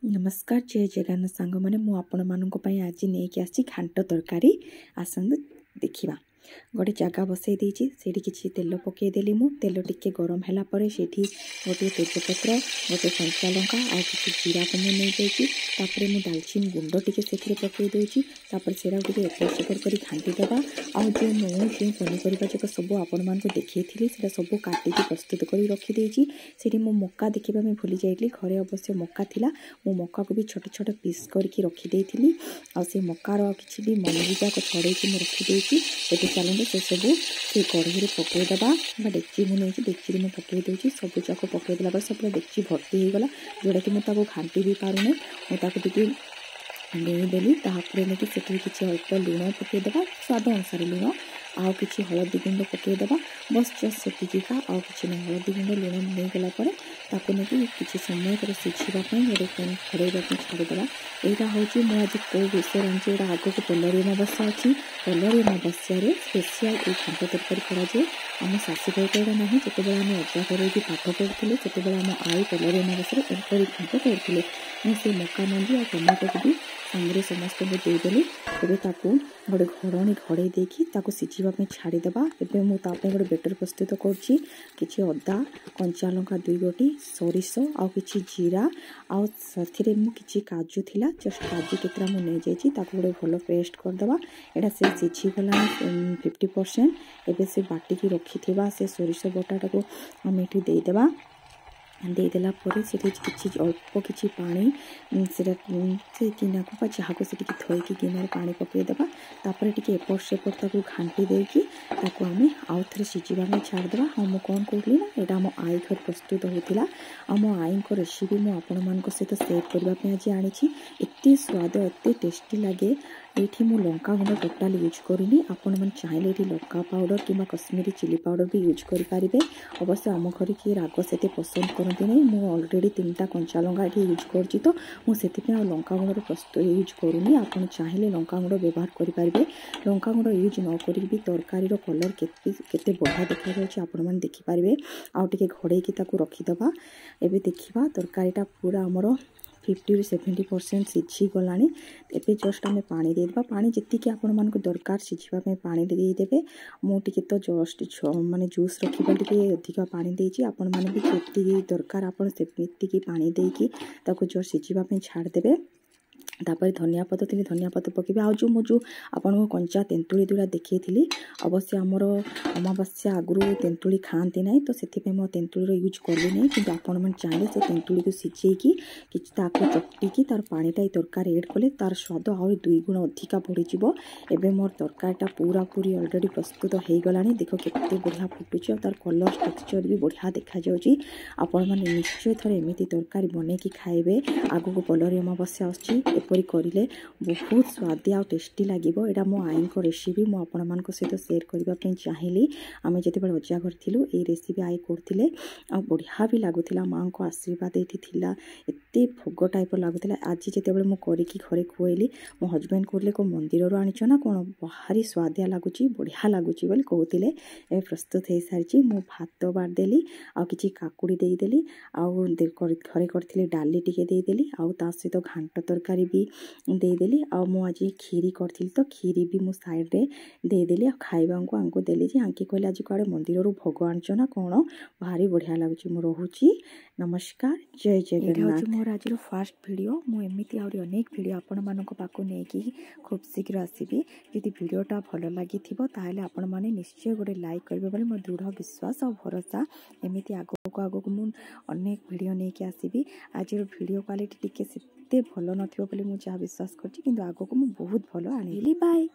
नमस्कार जय जगन्नाथ सांग मैंने मुझे आज नहीं आसी घांट तरकारी आसतु देखा गोटे जगह बसई देती किसी तेल पकईदेली तेल टिके गरम है गोटे तेजपत्र गोटे कंचा लंका आ कि जीरा को मुझे नहीं जापर दालचीनी गुंड टी से पकई दूसरी से एपट सेपट कर घाटीदेवा आज जो पनीपरिया जाक सब आपण मानक देखी सब काटिकी प्रस्तुत कर रखीदे से मक्का देखा भूली जाइली घरे अवश्य मक्का थिला मो मक्का को भी छोटे छोटे पीस करके रखीदे से मक्कार किसी भी मंजी जाक छड़े रखीदे चलते से सब से कढ़ई पकईदेवा डेक्ची मुझे डेक्ची में पकई दूसरी सब जाक पकईदेला सब डेक्ची भर्ती होगला जोटा कि मुझे घाटी भी पारूनी मुझे देदेली नहीं किसी अल्प लुण पकईदेवा स्वाद अनुसार लुण आउ कि हलदी गुंड पकईदेवा बस जस्ट सेटिका आउ कि हलदी गुंड लुण नहीं गलापर नहीं कि समय पर सीझापी गोटे खड़े छाड़ीदेवा यहाँ हूँ मुझे कौ विषय आनी यहाँ आग को पलरी अमावस्या अच्छी पलरी अमावस्या स्पेशल ये घांट तरकारी कराए आम शाशु घर ना जिते आम अजा घर भी पाठ पढ़ुले से आम आई पलरी अमावस्या एपरी घांट करते से मक्का मंजी आ टमाटो को भी सांगे समस्त देदेली गोटे घोड़णी घड़े देखी सीझापी छाड़ीदेवा एवं मुझे गोटे बेटर प्रस्तुत करी अदा कंचा लंका 2 गोटी सोरिष आउ कि जीरा आउ साथी कि काजू थिला जस्ट काजू केतरा मुझे नहीं जाइए गोटे भल पेस्ट करदेवा यहाँ से सीझीगला 50% एवं से बाटिकी रखी से सोरिष बटाटा को आम ये देदेवा देदेला से किसी अल्प किसी पानी से गिना को जहाँ को थोड़ी गिनार पानी पकईदेवा टी एपट सेपट घाटी देकी आम आउ थे सीझा छाड़देवा हाँ मुझे कौन कहली ना यहाँ मो आई घर प्रस्तुत होता मो आई रेसिपी मुझे सहित सेयर करने आज आनी एत स्वाद एत टेस्टी लगे ये मु लंका गुंड टोटाल यूज करनी आपण मैंने चाहिए ये लंका पाउडर कि कश्मीरी चिली पाउडर भी यूज करेंगे अवश्य आम घर किए राग से पसंद करती नहीं मुझे अलरेडी 3टा कंचा लंका ये यूज कर तो मुझे लंका गुंड प्रस्तुत यूज करूनी आपड़ चाहिए लंका गुंड व्यवहार करेंगे लंका गुंड यूज न कर भी तरकारी कलर केते बढ़िया देखा जाए आपण मैंने देखिपारे आउ टे घोड़े रखीदबा एवं देखा तरकारीटा पूरा आमर 50 से 70% सीझी गला एवं जस्ट आम पानी देदेबा पानी जी आपण मानक दरकार सीझापी पानी देदेवे मुझे तो जस्ट माने जूस रखा अधिक पानी देती आपण मैंने भी जी दरकार आपकी पानी देकी जस्ट सीझापी छाड़देवे तापर धनिया पत्र पकेबे आज जो आपन कंचा तेंतुली दूरा देखी अवश्य आमर अमावस्या आगुरी तेंतुली खाती ना तो से मो तेंतुलीर यूज कली ना कि आपण मैंने चाहिए से तेंतुली को सीझेकी चकटिकी तार पानीटा तरकार एड कले तार स्वाद आहरी 2 गुण अधिका बढ़ीज एवं मोर तरकारीटा पूरा पूरी अलरेडी प्रस्तुत हो गला देख केते बढ़िया फुटुची तार कलर टेक्सचर भी बढ़िया देखा जाउची आपण माने निश्चय थरे एमिति तरकारी बनेकी खाइबे आगो को पलरी अमावस्या आछी एपरी करिले बहुत स्वादी आ टेस्टी लगे यहाँ मो आई रेसिपी मुझे सहित सेयर करने चाहिए आम जो अजा घर थी ये रेसिपी आई करते आ बढ़िया भी लगुला माँ को आशीर्वाद ये एत भोग टाइप लगुला आज जो मुझे घरे खुएली मो हजबैंड कहले को मंदिर आनीच ना कौन भारी स्वादिया लगुच बढ़िया लगुच कहते प्रस्तुत हो सारी मु भात बारदेली आ कि काकुड़ी देदेली आउ घरे करते डाली टिके देदेली आउ ता सहित घांट तरकारी भी देदेली आ मु आज खीरी करी तो खीरी भी मु साइड रे देदेली आ खाइबा को आंको देली जे आंकी कहले आज कुआडे मंदिर भोग आनछ ना कौन भारी बढ़िया लगुच मु रोहुची नमस्कार जय जगन्नाथ मोर आज फास्ट वीडियो मु एमिति आउरी अनेक वीडियो आपण मानक पाको नेकी खूब शीघ्र आसीबी यदि वीडियोटा भल लागि थिबो ताहेले आपण माने निश्चय गोटे लाइक करबे बोली मोर दृढ़ विश्वास और भरोसा एमिति आगो मु अनेक वीडियो नेकी आसीबी आज वीडियो क्वालिटी टिके एते भल नथिबो बोली मु जहाँ विश्वास करछि किंतु आगो को मु बहुत भल आनिली बाय।